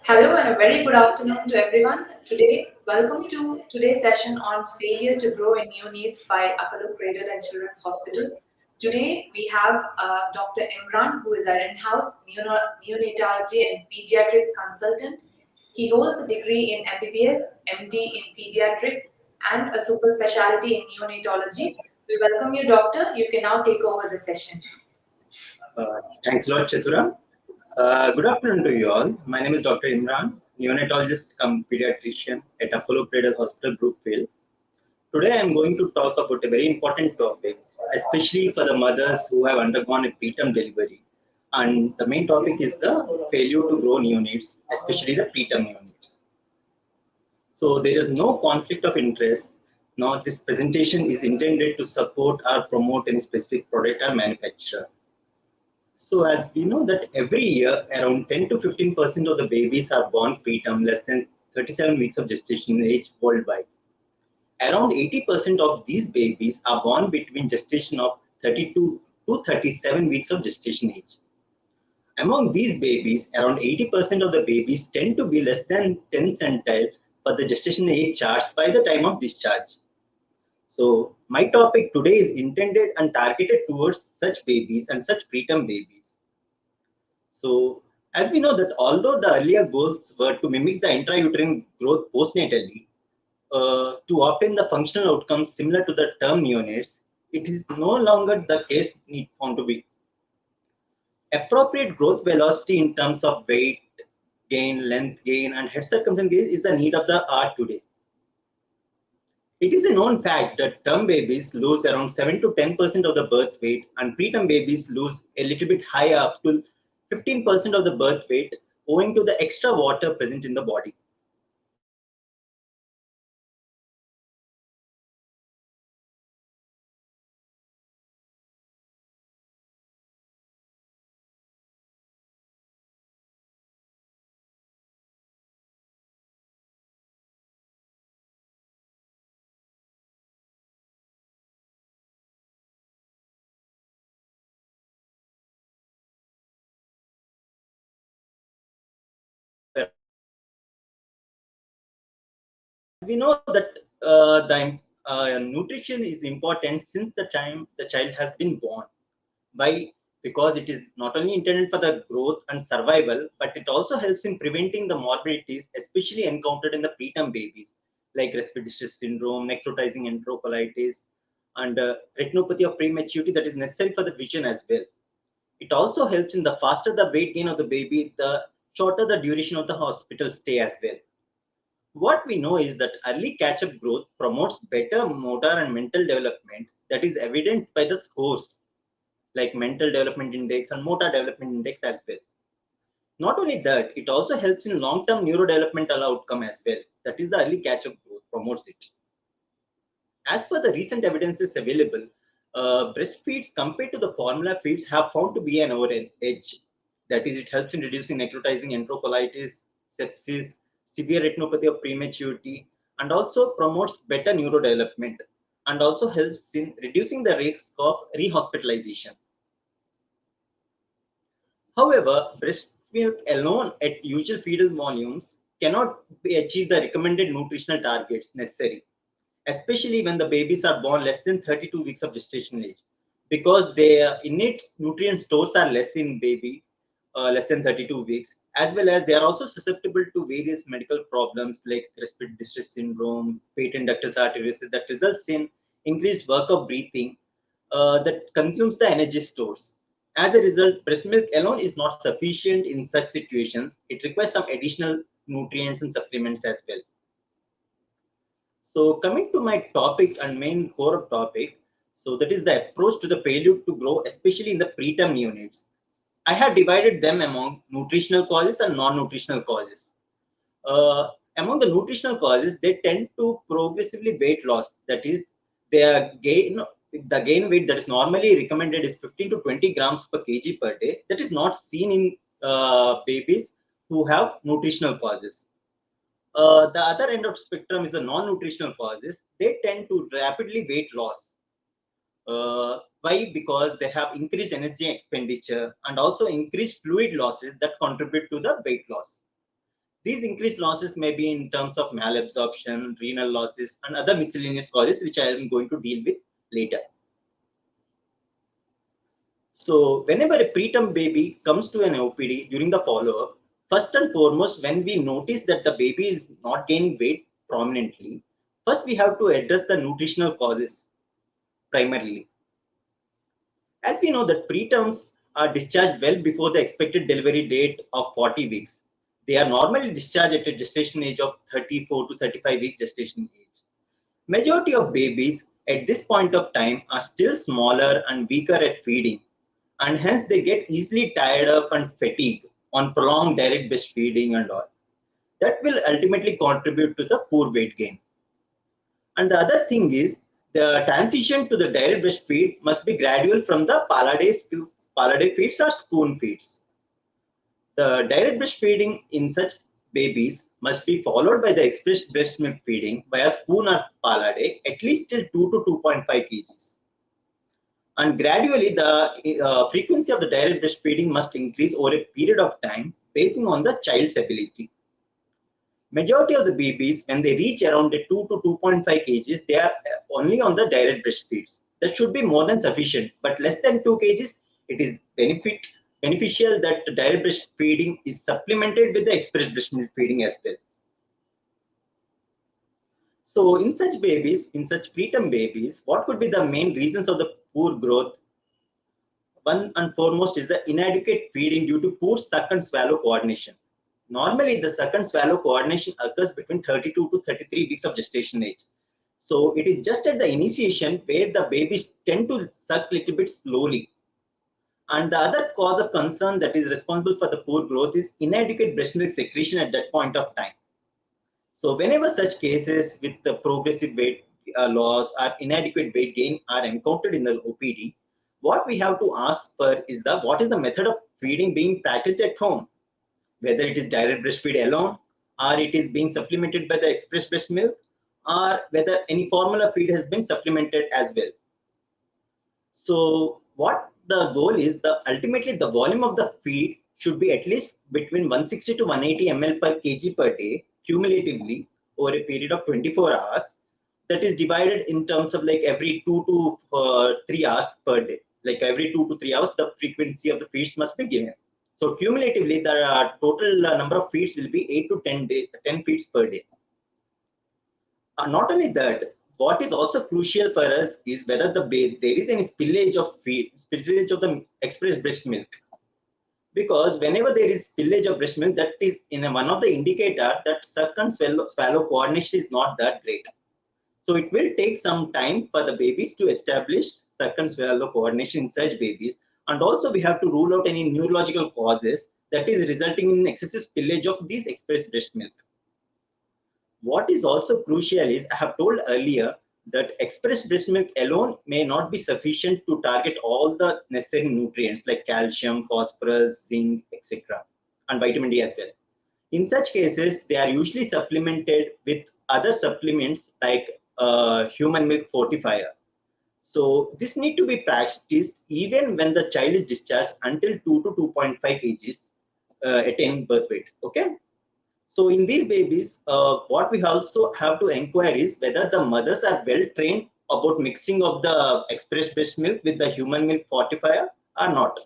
Hello and a very good afternoon to everyone. Welcome to today's session on failure to grow in neonates by Apollo Cradle and Children's Hospital. Today we have Dr. Imran, who is our in-house neonatology and pediatrics consultant. He holds a degree in MBBS, MD in pediatrics, and a super specialty in neonatology. We welcome you, doctor. You can now take over the session. Uh, Thanks a lot, Chatura. Good afternoon to you all. My name is Dr. Imran, neonatologist cum pediatrician at Apollo Cradle Hospital, Brookfield. Today, I am going to talk about a very important topic, especially for the mothers who have undergone a preterm delivery. And the main topic is the failure to grow neonates, especially the preterm neonates. So there is no conflict of interest. Now, this presentation is intended to support or promote any specific product or manufacturer. So as we know that every year around 10 to 15% of the babies are born preterm less than 37 weeks of gestation age worldwide. Around 80% of these babies are born between gestation of 32 to 37 weeks of gestation age. Among these babies, around 80% of the babies tend to be less than 10 centile for the gestation age charts by the time of discharge. So my topic today is intended and targeted towards such babies and such preterm babies. So, as we know that although the earlier goals were to mimic the intrauterine growth postnatally, to obtain the functional outcomes similar to the term neonates, it is no longer the case need found to be. Appropriate growth velocity in terms of weight gain, length gain, and head circumference gain is the need of the hour today. It is a known fact that term babies lose around 7 to 10% of the birth weight, and preterm babies lose a little bit higher, up to 15% of the birth weight, owing to the extra water present in the body. We know that the nutrition is important since the time the child has been born. Why? Because it is not only intended for the growth and survival, but it also helps in preventing the morbidities, especially encountered in the preterm babies, like respiratory distress syndrome, necrotizing enterocolitis, and retinopathy of prematurity that is necessary for the vision as well. It also helps in the faster the weight gain of the baby, the shorter the duration of the hospital stay as well. What we know is that early catch-up growth promotes better motor and mental development that is evident by the scores like mental development index and motor development index as well. Not only that, it also helps in long-term neurodevelopmental outcome as well. That is the early catch-up growth promotes it. As per the recent evidences available, breastfeeds compared to the formula feeds have found to be an edge. That is, it helps in reducing necrotizing enterocolitis, sepsis, severe retinopathy of prematurity, and also promotes better neurodevelopment, and also helps in reducing the risk of rehospitalization. However, breast milk alone at usual fetal volumes cannot achieve the recommended nutritional targets necessary, especially when the babies are born less than 32 weeks of gestation age, because their innate nutrient stores are less in baby, less than 32 weeks, as well as they are also susceptible to various medical problems like respiratory distress syndrome, patent ductus arteriosus that results in increased work of breathing that consumes the energy stores. As a result, breast milk alone is not sufficient in such situations. It requires some additional nutrients and supplements as well. So coming to my topic and main core topic, so that is the approach to the failure to grow, especially in the preterm units. I have divided them among nutritional causes and non-nutritional causes. Among the nutritional causes, they tend to progressively weight loss. That is, their gain, the gain weight that is normally recommended is 15 to 20 grams per kg per day. That is not seen in babies who have nutritional causes. The other end of spectrum is the non-nutritional causes. They tend to rapidly weight loss. Why? Because they have increased energy expenditure and also increased fluid losses that contribute to the weight loss. These increased losses may be in terms of malabsorption, renal losses, and other miscellaneous causes, which I am going to deal with later. So whenever a preterm baby comes to an OPD during the follow-up, first and foremost, when we notice that the baby is not gaining weight prominently, first we have to address the nutritional causes primarily. As we know that preterms are discharged well before the expected delivery date of 40 weeks. They are normally discharged at a gestation age of 34 to 35 weeks gestation age. Majority of babies at this point of time are still smaller and weaker at feeding, and hence they get easily tired up and fatigued on prolonged direct breastfeeding and all. That will ultimately contribute to the poor weight gain. And the other thing is the transition to the direct breastfeed must be gradual from the palade feeds or spoon feeds. The direct breastfeeding in such babies must be followed by the express breast milk feeding by a spoon or palade at least till 2 to 2.5 kgs. And gradually the frequency of the direct breastfeeding must increase over a period of time based on the child's ability. Majority of the babies, when they reach around the 2 to 2.5 kgs, they are only on the direct breastfeeds. That should be more than sufficient, but less than 2 kgs, it is beneficial that the direct breastfeeding is supplemented with the express breast milk feeding as well. So in such babies, in such preterm babies, what could be the main reasons of the poor growth? One and foremost is the inadequate feeding due to poor suck and swallow coordination. Normally, the suck and swallow coordination occurs between 32 to 33 weeks of gestation age. So it is just at the initiation where the babies tend to suck a little bit slowly. And the other cause of concern that is responsible for the poor growth is inadequate breast milk secretion at that point of time. So whenever such cases with the progressive weight loss or inadequate weight gain are encountered in the OPD, what we have to ask for is what is the method of feeding being practiced at home? Whether it is direct breastfeed alone, or it is being supplemented by the express breast milk, or whether any formula feed has been supplemented as well. So what the goal is, ultimately the volume of the feed should be at least between 160 to 180 ml per kg per day cumulatively over a period of 24 hours. That is divided in terms of like every 2 to 3 hours per day. Like every 2 to 3 hours, the frequency of the feeds must be given. So cumulatively, the total number of feeds will be 8 to 10 feeds per day. Not only that, what is also crucial for us is whether there is any spillage of the express breast milk. Because whenever there is spillage of breast milk, that is one of the indicator that suck and swallow coordination is not that great. So it will take some time for the babies to establish suck and swallow coordination in such babies. And also we have to rule out any neurological causes that is resulting in excessive spillage of these express breast milk. What is also crucial is, I have told earlier that express breast milk alone may not be sufficient to target all the necessary nutrients like calcium, phosphorus, zinc, etc. and vitamin D as well. In such cases, they are usually supplemented with other supplements like human milk fortifier. So this need to be practiced even when the child is discharged until 2 to 2.5 kgs attain birth weight. Okay. So in these babies, what we also have to inquire is whether the mothers are well trained about mixing of the express breast milk with the human milk fortifier or not.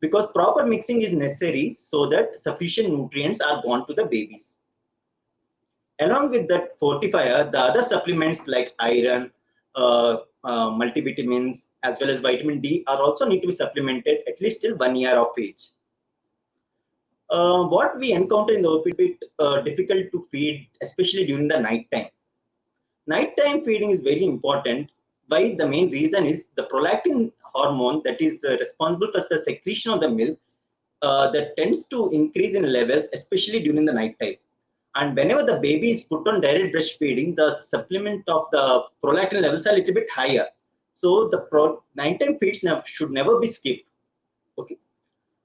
Because proper mixing is necessary so that sufficient nutrients are gone to the babies. Along with that fortifier, the other supplements like iron, multivitamins, as well as vitamin D are also need to be supplemented at least till 1 year of age. What we encounter in the OPD difficult to feed, especially during the night time. Nighttime feeding is very important. Why? The main reason is the prolactin hormone that is responsible for the secretion of the milk that tends to increase in levels, especially during the night time. And whenever the baby is put on direct breastfeeding, the supplement of the prolactin levels are a little bit higher. So the nighttime feeds should never be skipped. Okay.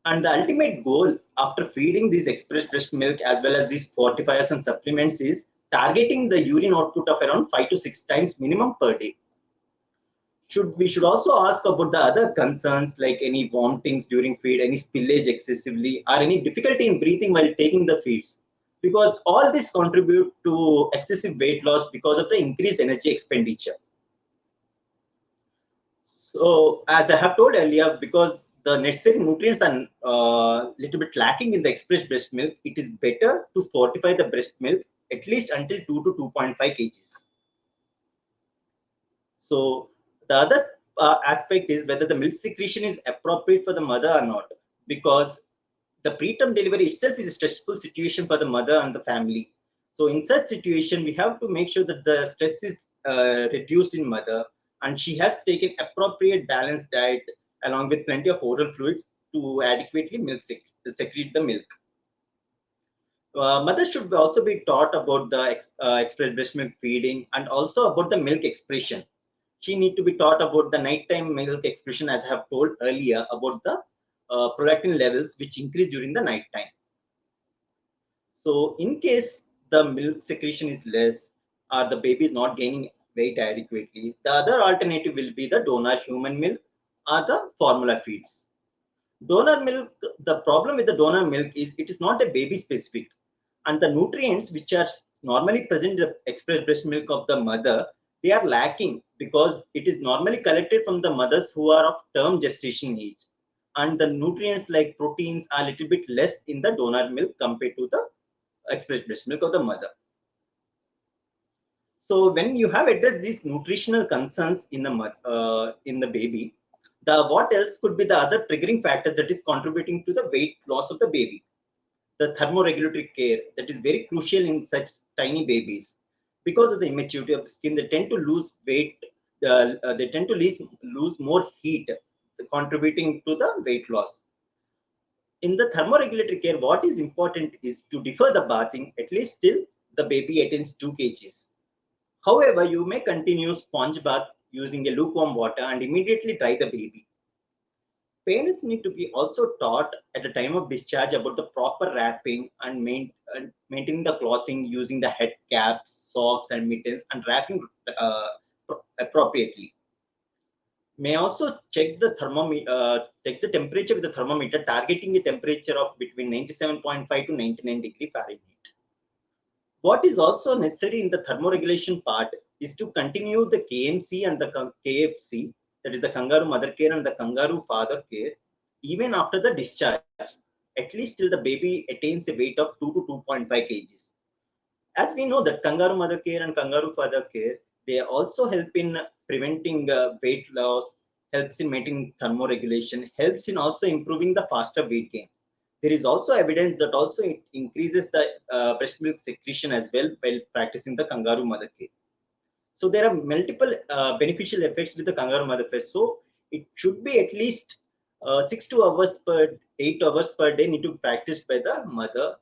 And the ultimate goal after feeding these express breast milk as well as these fortifiers and supplements is targeting the urine output of around 5 to 6 times minimum per day. We should also ask about the other concerns like any vomitings during feed, any spillage excessively, or any difficulty in breathing while taking the feeds, because all this contribute to excessive weight loss because of the increased energy expenditure. So as I have told earlier, because the necessary nutrients are little bit lacking in the express breast milk, it is better to fortify the breast milk at least until 2 to 2.5 kgs. So the other aspect is whether the milk secretion is appropriate for the mother or not, because the preterm delivery itself is a stressful situation for the mother and the family. So in such situation, we have to make sure that the stress is reduced in mother, and she has taken appropriate balanced diet along with plenty of oral fluids to adequately secrete the milk. Mothers should also be taught about the express breast milk feeding and also about the milk expression. She need to be taught about the nighttime milk expression, as I have told earlier, about the prolactin levels which increase during the nighttime. So in case the milk secretion is less or the baby is not gaining weight adequately, the other alternative will be the donor human milk or the formula feeds. Donor milk, the problem with the donor milk is it is not a baby specific, and the nutrients which are normally present in the express breast milk of the mother, they are lacking because it is normally collected from the mothers who are of term gestation age, and the nutrients like proteins are a little bit less in the donor milk compared to the express breast milk of the mother. So when you have addressed these nutritional concerns in the baby, the what else could be the other triggering factor that is contributing to the weight loss of the baby? The thermoregulatory care that is very crucial in such tiny babies. Because of the immaturity of the skin, they tend to lose weight. They tend to lose more heat, contributing to the weight loss. In the thermoregulatory care, what is important is to defer the bathing at least till the baby attains 2 kgs. However, you may continue sponge bath using a lukewarm water and immediately dry the baby. Parents need to be also taught at the time of discharge about the proper wrapping and maintaining the clothing using the head caps, socks, and mittens, and wrapping appropriately. May also check the temperature with the thermometer, targeting a temperature of between 97.5 to 99 degrees Fahrenheit. What is also necessary in the thermoregulation part is to continue the KMC and the KFC, that is the kangaroo mother care and the kangaroo father care, even after the discharge, at least till the baby attains a weight of 2 to 2.5 kgs. As we know that kangaroo mother care and kangaroo father care, they also help in preventing weight loss, helps in maintaining thermoregulation, helps in also improving the faster weight gain. There is also evidence that also it increases the breast milk secretion as well while practicing the kangaroo mother care. So there are multiple beneficial effects with the kangaroo mother care. So it should be at least 6 to 8 hours per day need to practice by the mother,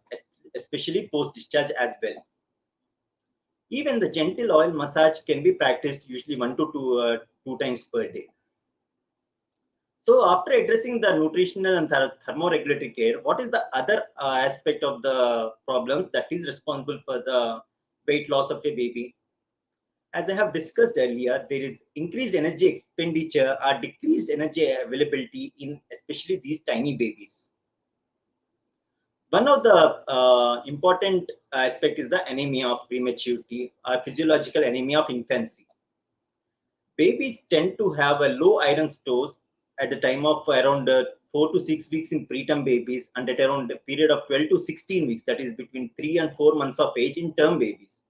especially post discharge as well. Even the gentle oil massage can be practiced usually 1 to 2 times per day. So after addressing the nutritional and thermoregulatory care, what is the other aspect of the problems that is responsible for the weight loss of a baby? As I have discussed earlier, there is increased energy expenditure or decreased energy availability in especially these tiny babies. One of the important aspect is the anemia of prematurity or physiological anemia of infancy. Babies tend to have a low iron stores at the time of around 4 to 6 weeks in preterm babies, and at around a period of 12 to 16 weeks, that is between 3 and 4 months of age in term babies.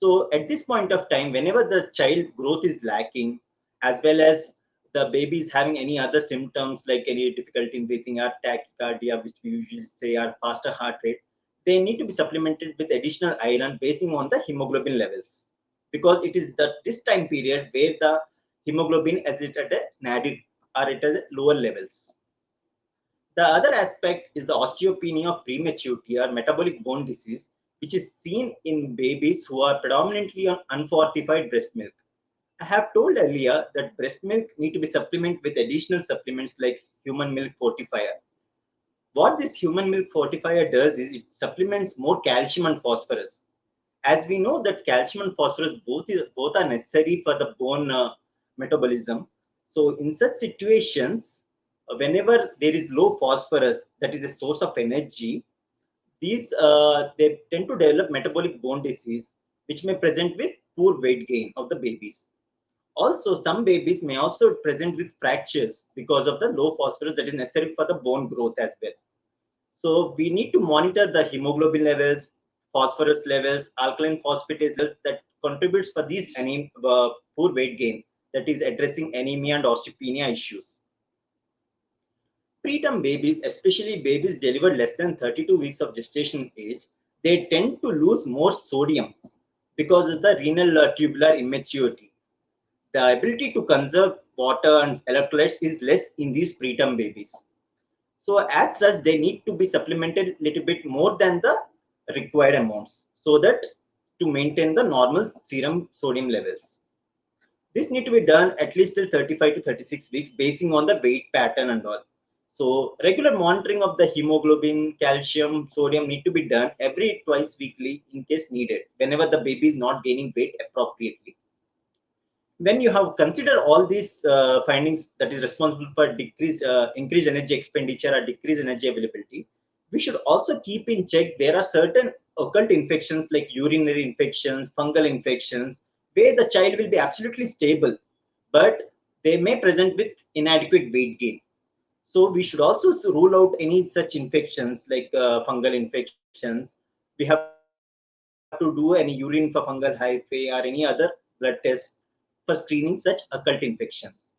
So at this point of time, whenever the child growth is lacking, as well as the baby is having any other symptoms like any difficulty in breathing or tachycardia, which we usually say are faster heart rate, they need to be supplemented with additional iron basing on the hemoglobin levels, because it is this time period where the hemoglobin is at a nadir or at a lower levels. The other aspect is the osteopenia of prematurity or metabolic bone disease, which is seen in babies who are predominantly on unfortified breast milk. I have told earlier that breast milk need to be supplemented with additional supplements like human milk fortifier. What this human milk fortifier does is it supplements more calcium and phosphorus. As we know that calcium and phosphorus both are necessary for the bone metabolism. So in such situations, whenever there is low phosphorus, that is a source of energy, these they tend to develop metabolic bone disease, which may present with poor weight gain of the babies. Also, some babies may also present with fractures because of the low phosphorus that is necessary for the bone growth as well. So we need to monitor the hemoglobin levels, phosphorus levels, alkaline phosphatase levels that contributes for these poor weight gain, that is addressing anemia and osteopenia issues. Preterm babies, especially babies delivered less than 32 weeks of gestation age, they tend to lose more sodium because of the renal tubular immaturity. The ability to conserve water and electrolytes is less in these preterm babies. So as such, they need to be supplemented a little bit more than the required amounts so that to maintain the normal serum sodium levels. This need to be done at least till 35 to 36 weeks basing on the weight pattern and all. So regular monitoring of the hemoglobin, calcium, sodium need to be done every twice weekly in case needed, whenever the baby is not gaining weight appropriately. When you have considered all these findings that is responsible for increased energy expenditure or decreased energy availability, we should also keep in check there are certain occult infections like urinary infections, fungal infections, where the child will be absolutely stable, but they may present with inadequate weight gain. So we should also rule out any such infections like fungal infections. We have to do any urine for fungal hyphae or any other blood test for screening such occult infections.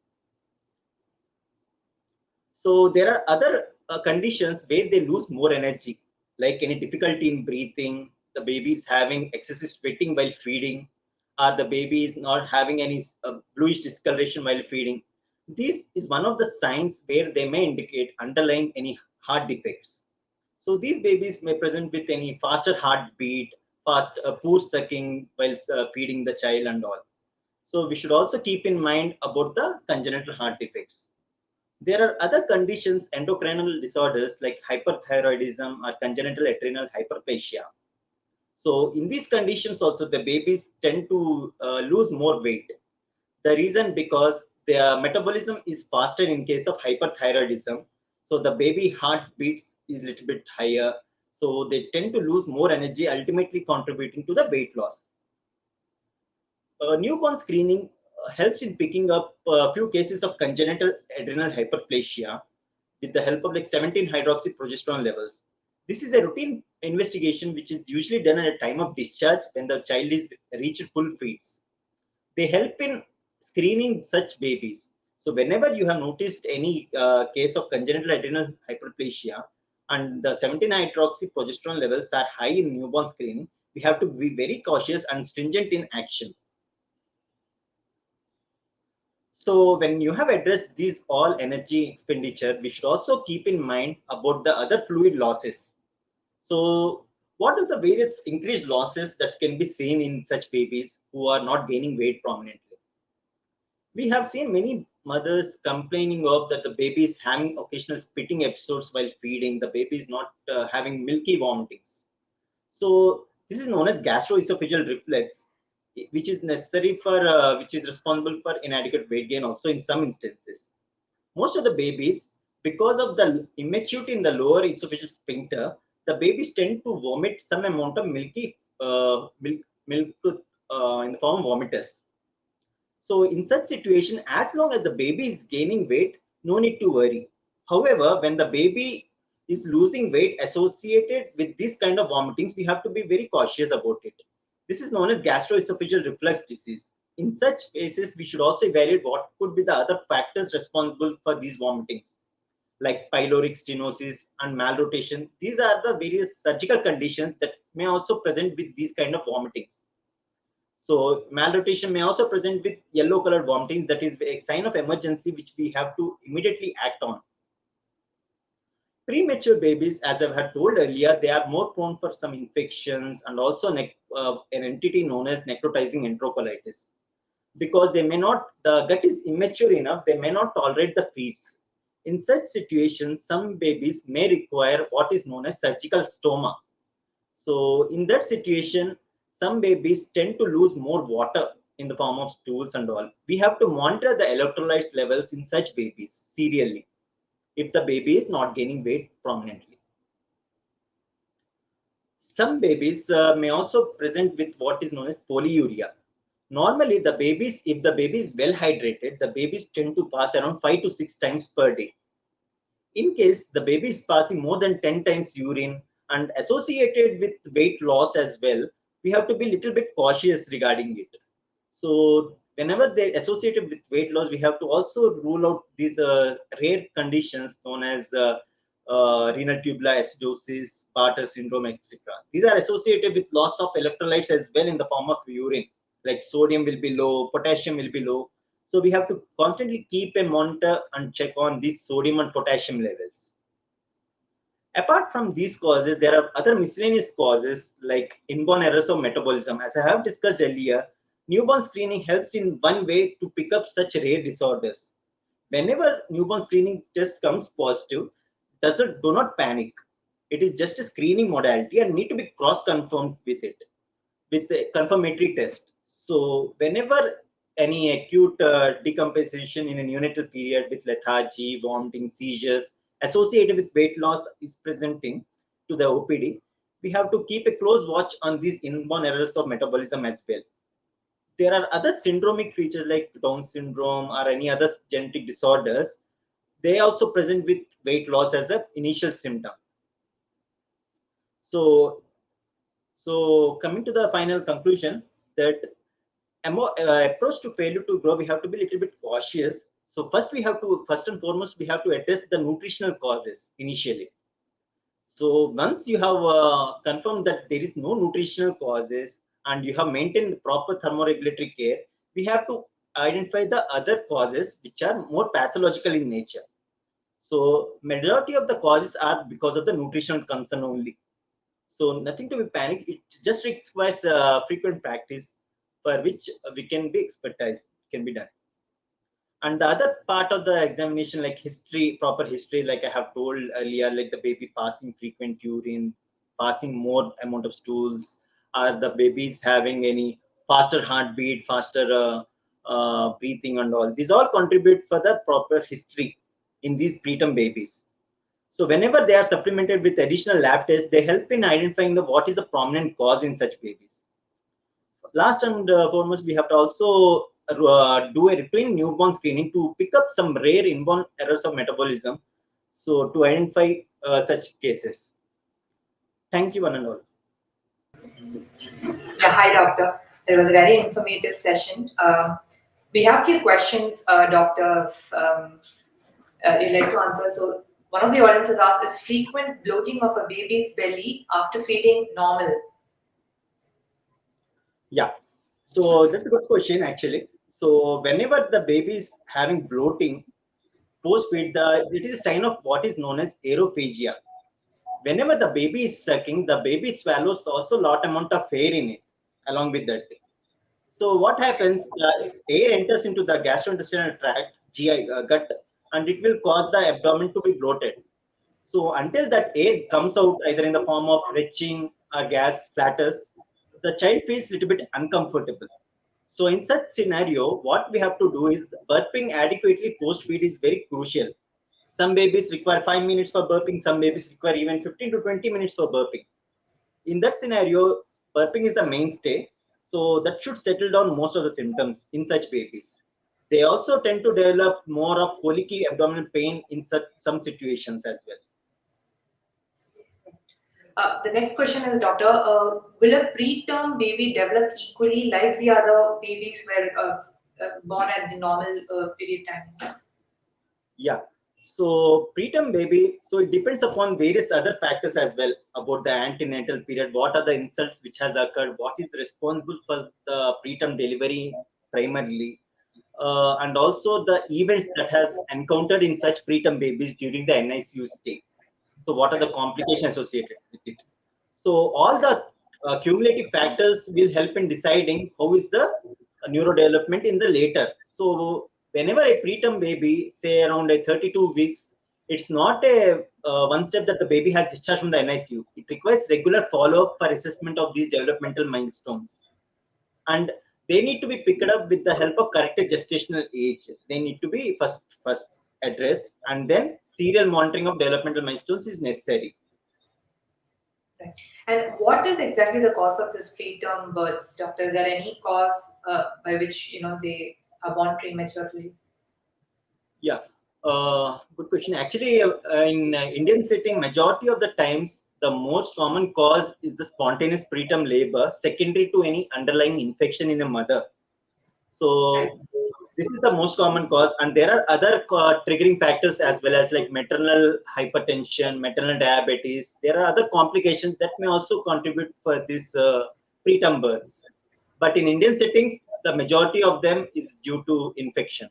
So there are other conditions where they lose more energy, like any difficulty in breathing, the baby is having excessive sweating while feeding, or the baby is not having any bluish discoloration while feeding. This is one of the signs where they may indicate underlying any heart defects. So these babies may present with any faster heartbeat, poor sucking while feeding the child and all. So we should also keep in mind about the congenital heart defects. There are other conditions, endocrinal disorders like hyperthyroidism or congenital adrenal hyperplasia. So in these conditions also the babies tend to lose more weight. The reason because their metabolism is faster in case of hyperthyroidism. So the baby heart beats is a little bit higher. So they tend to lose more energy, ultimately contributing to the weight loss. Newborn screening helps in picking up a few cases of congenital adrenal hyperplasia with the help of like 17-hydroxyprogesterone levels. This is a routine investigation which is usually done at a time of discharge when the child is reached full feeds. They help in screening such babies. So whenever you have noticed any case of congenital adrenal hyperplasia and the 17-hydroxyprogesterone levels are high in newborn screening, we have to be very cautious and stringent in action. So when you have addressed these all energy expenditure, we should also keep in mind about the other fluid losses. So what are the various increased losses that can be seen in such babies who are not gaining weight prominently? We have seen many mothers complaining of that the baby is having occasional spitting episodes while feeding, the baby is not having milky vomitings. So this is known as gastroesophageal reflux, which is necessary for which is responsible for inadequate weight gain also in some instances. Most of the babies, because of the immaturity in the lower esophageal sphincter, the babies tend to vomit some amount of milky milk in the form of vomitus. So in such situation, as long as the baby is gaining weight, no need to worry. However, when the baby is losing weight associated with this kind of vomitings, we have to be very cautious about it. This is known as gastroesophageal reflux disease. In such cases, we should also evaluate what could be the other factors responsible for these vomitings, like pyloric stenosis and malrotation. These are the various surgical conditions that may also present with these kind of vomitings. So malnutrition may also present with yellow colored vomiting. That is a sign of emergency which we have to immediately act on. Premature babies, as I had told earlier, they are more prone for some infections and also an entity known as necrotizing enterocolitis. Because they may not, the gut is immature enough, they may not tolerate the feeds. In such situations, some babies may require what is known as surgical stoma. So in that situation, some babies tend to lose more water in the form of stools and all. We have to monitor the electrolytes levels in such babies serially if the baby is not gaining weight prominently. Some babies may also present with what is known as polyuria. Normally, if the baby is well hydrated, the babies tend to pass around 5 to 6 times per day. In case the baby is passing more than 10 times urine and associated with weight loss as well, we have to be a little bit cautious regarding it. So whenever they associated with weight loss, we have to also rule out these rare conditions known as renal tubular acidosis, Bartter syndrome, etc. These are associated with loss of electrolytes as well in the form of urine, like sodium will be low, potassium will be low. So we have to constantly keep a monitor and check on these sodium and potassium levels. Apart from these causes, there are other miscellaneous causes like inborn errors of metabolism. As I have discussed earlier, newborn screening helps in one way to pick up such rare disorders. Whenever newborn screening test comes positive, do not panic. It is just a screening modality and need to be cross-confirmed with it, with a confirmatory test. So whenever any acute decomposition in a neonatal period with lethargy, vomiting, seizures associated with weight loss is presenting to the OPD, we have to keep a close watch on these inborn errors of metabolism as well. There are other syndromic features like Down syndrome or any other genetic disorders. They also present with weight loss as an initial symptom. So coming to the final conclusion, that approach to failure to grow, we have to be a little bit cautious. So first and foremost, we have to address the nutritional causes initially. So once you have confirmed that there is no nutritional causes and you have maintained proper thermoregulatory care, we have to identify the other causes which are more pathological in nature. So majority of the causes are because of the nutritional concern only. So nothing to be panicked. It just requires frequent practice for which we can be expertise, can be done. And the other part of the examination, like history, proper history, like I have told earlier, like the baby passing frequent urine, passing more amount of stools, are the babies having any faster heartbeat, faster breathing and all. These all contribute for the proper history in these preterm babies. So whenever they are supplemented with additional lab tests, they help in identifying what is the prominent cause in such babies. Last and foremost, we have to also do a routine newborn screening to pick up some rare inborn errors of metabolism, so to identify such cases. Thank you, one and all. Yeah, hi, doctor. It was a very informative session. We have a few questions, doctor, if you'd like to answer. So one of the audiences asked, is frequent bloating of a baby's belly after feeding normal? Yeah, so that's a good question actually. So whenever the baby is having bloating post-feed, it is a sign of what is known as aerophagia. Whenever the baby is sucking, the baby swallows also a lot amount of air in it along with that. So what happens, air enters into the gastrointestinal tract, GI, gut, and it will cause the abdomen to be bloated. So until that air comes out either in the form of retching or gas splatters, the child feels a little bit uncomfortable. So in such scenario, what we have to do is burping adequately post-feed is very crucial. Some babies require 5 minutes for burping, some babies require even 15 to 20 minutes for burping. In that scenario, burping is the mainstay. So that should settle down most of the symptoms in such babies. They also tend to develop more of colicky abdominal pain in some situations as well. The next question is, doctor, will a preterm baby develop equally like the other babies were born at the normal period time? Yeah. So preterm baby, so it depends upon various other factors as well about the antenatal period. What are the insults which has occurred? What is responsible for the preterm delivery primarily? And also the events that has encountered in such preterm babies during the NICU stay. So what are the complications associated with it? So all the cumulative factors will help in deciding how is the neurodevelopment in the later. So whenever a preterm baby, say around a 32 weeks, it's not a one step that the baby has discharged from the NICU. It requires regular follow-up for assessment of these developmental milestones. And they need to be picked up with the help of corrected gestational age. They need to be first addressed, and then serial monitoring of developmental milestones is necessary. Right. And what is exactly the cause of this preterm births, doctor? Is there any cause by which they are born prematurely? Yeah, good question. Actually, in Indian setting, majority of the times, the most common cause is the spontaneous preterm labor, secondary to any underlying infection in a mother. Right. So this is the most common cause, and there are other triggering factors as well, as like maternal hypertension, maternal diabetes. There are other complications that may also contribute for this preterm births. But in Indian settings, the majority of them is due to infection.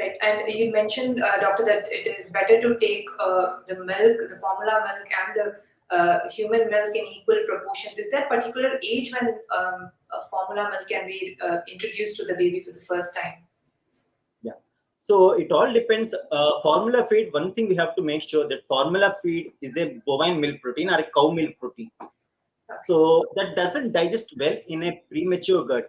Right. And you mentioned, doctor, that it is better to take the milk, the formula milk, and the human milk in equal proportions. Is there a particular age when a formula milk can be introduced to the baby for the first time? Yeah. So it all depends. Formula feed, one thing we have to make sure that formula feed is a bovine milk protein or a cow milk protein. Okay. So that doesn't digest well in a premature gut.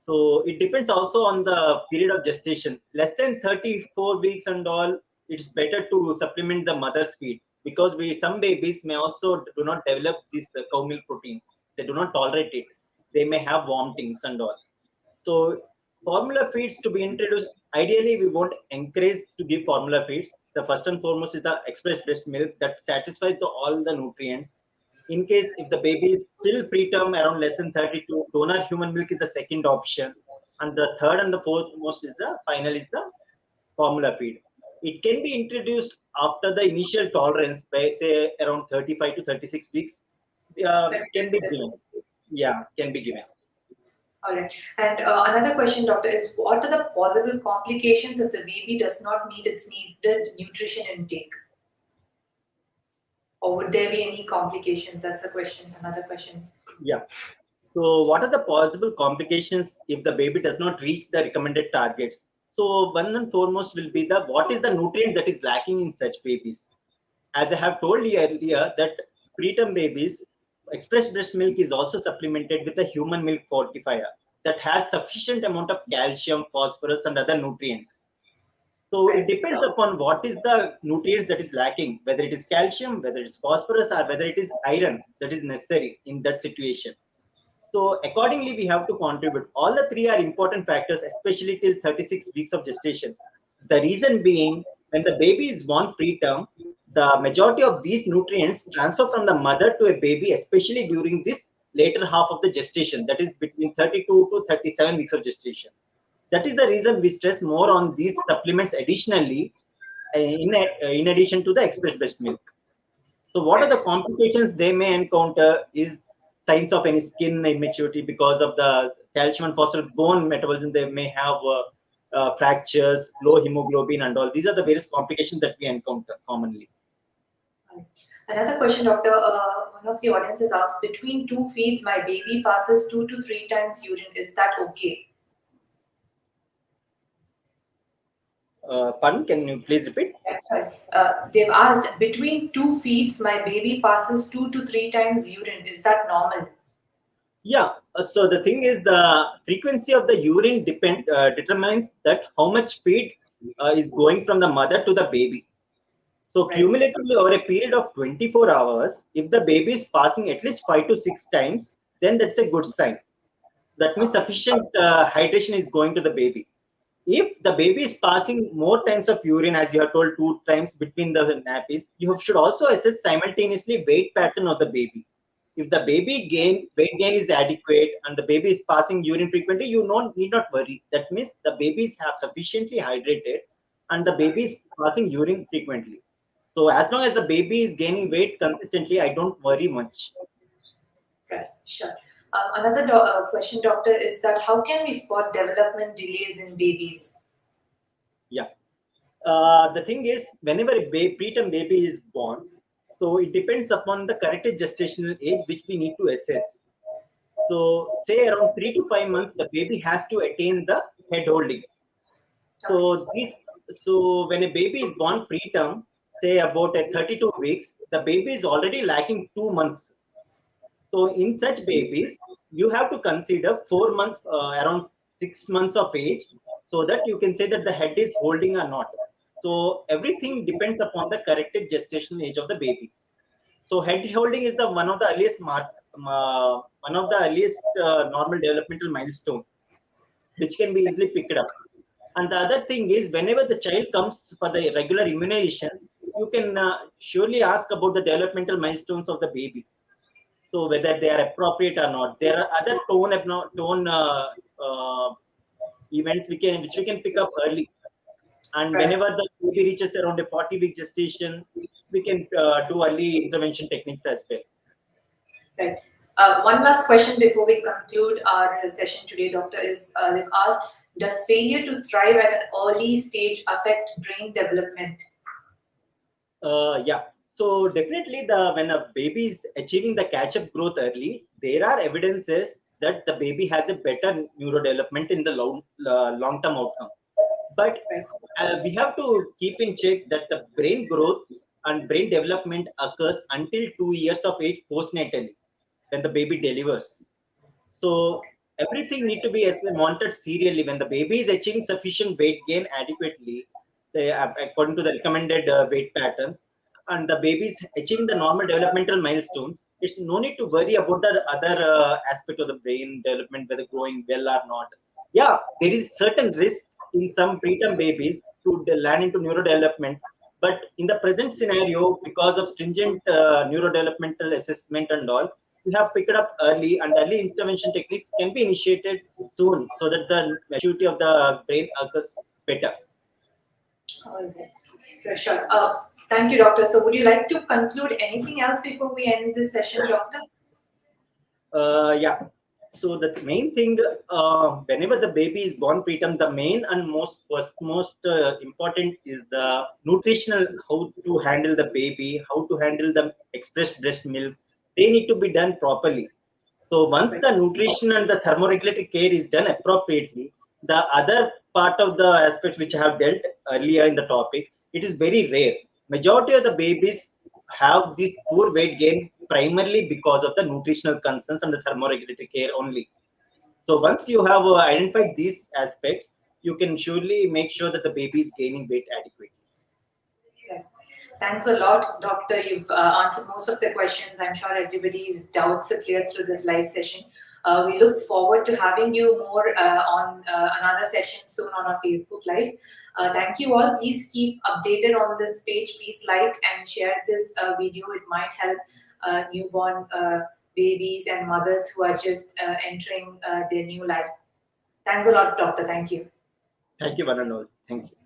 So it depends also on the period of gestation. Less than 34 weeks and all, it's better to supplement the mother's feed, because some babies may also do not develop this cow milk protein. They do not tolerate it. They may have vomitings and all. So formula feeds to be introduced, ideally we won't encourage to give formula feeds. The first and foremost is the express breast milk that satisfies all the nutrients. In case if the baby is still preterm around less than 32, donor human milk is the second option. And the third and the fourth most is the final is the formula feed. It can be introduced after the initial tolerance by say around 35 to 36 weeks. Can be given. Yeah, can be given. All right. And another question, doctor, is what are the possible complications if the baby does not meet its needed nutrition intake? Or would there be any complications? That's the question. Another question. Yeah. So what are the possible complications if the baby does not reach the recommended targets? So one and foremost will be the what is the nutrient that is lacking in such babies. As I have told you earlier that preterm babies, express breast milk is also supplemented with a human milk fortifier that has sufficient amount of calcium, phosphorus and other nutrients. So it Right. depends upon what is the nutrients that is lacking, whether it is calcium, whether it's phosphorus or whether it is iron that is necessary in that situation. So accordingly, we have to contribute. All the three are important factors, especially till 36 weeks of gestation. The reason being, when the baby is born preterm, the majority of these nutrients transfer from the mother to a baby, especially during this later half of the gestation, that is between 32 to 37 weeks of gestation. That is the reason we stress more on these supplements additionally, in addition to the express breast milk. So what are the complications they may encounter is signs of any skin immaturity because of the calcium and phosphorus bone metabolism. They may have fractures, low hemoglobin and all. These are the various complications that we encounter commonly. Another question, doctor. One of the audience has asked, between two feeds, my baby passes 2 to 3 times urine. Is that okay? Pardon, can you please repeat? Yeah, sorry. They've asked, between two feeds, my baby passes 2 to 3 times urine. Is that normal? Yeah. So the thing is, the frequency of the urine determines that how much feed is going from the mother to the baby. So Right. cumulatively over a period of 24 hours, if the baby is passing at least 5 to 6 times, then that's a good sign. That means sufficient hydration is going to the baby. If the baby is passing more times of urine, as you have told, 2 times between the nappies, you should also assess simultaneously weight pattern of the baby. If the weight gain is adequate and the baby is passing urine frequently, you need not worry. That means the babies have sufficiently hydrated and the baby is passing urine frequently. So as long as the baby is gaining weight consistently, I don't worry much. Right, sure. Another question, doctor, is that how can we spot development delays in babies? Yeah. The thing is, whenever a preterm baby is born, so it depends upon the corrected gestational age which we need to assess. So say around 3 to 5 months, the baby has to attain the head holding. So when a baby is born preterm, say about at 32 weeks, the baby is already lacking 2 months. So in such babies, you have to consider 4 months, around 6 months of age, so that you can say that the head is holding or not. So everything depends upon the corrected gestation age of the baby. So head holding is the one of the earliest normal developmental milestone, which can be easily picked up. And the other thing is, whenever the child comes for the regular immunizations, you can surely ask about the developmental milestones of the baby. So whether they are appropriate or not. There are other tone events which we can pick up early. And Right. whenever the baby reaches around a 40-week gestation, we can do early intervention techniques as well. Right. One last question before we conclude our session today, Doctor, is they've asked, does failure to thrive at an early stage affect brain development? Yeah. So definitely, when a baby is achieving the catch-up growth early, there are evidences that the baby has a better neurodevelopment in the long-term outcome. But Right. we have to keep in check that the brain growth and brain development occurs until 2 years of age postnatally, when the baby delivers. So Okay. everything need to be monitored serially. When the baby is achieving sufficient weight gain adequately, say according to the recommended weight patterns, and the baby is achieving the normal developmental milestones, it's no need to worry about the other aspect of the brain development, whether growing well or not. Yeah, there is certain risk in some preterm babies to land into neurodevelopment, but in the present scenario, because of stringent neurodevelopmental assessment and all, we have picked up early, and early intervention techniques can be initiated soon so that the maturity of the brain occurs better. All right. Sure. Thank you, Doctor. So, would you like to conclude anything else before we end this session, Doctor? Yeah. So the main thing, whenever the baby is born preterm, the main and most important is the nutritional, how to handle the baby, how to handle the expressed breast milk. They need to be done properly. So once Right. the nutrition and the thermoregulatory care is done appropriately, the other part of the aspects which I have dealt earlier in the topic, it is very rare. Majority of the babies have this poor weight gain primarily because of the nutritional concerns and the thermoregulatory care only. So once you have identified these aspects, you can surely make sure that the baby is gaining weight adequately. Okay. Thanks a lot, Doctor. You've answered most of the questions. I'm sure everybody's doubts are cleared through this live session. We look forward to having you more on another session soon on our Facebook Live. Thank you all. Please keep updated on this page. Please like and share this video. It might help newborn babies and mothers who are just entering their new life. Thanks a lot, Doctor. Thank you. Thank you, one and all. Thank you.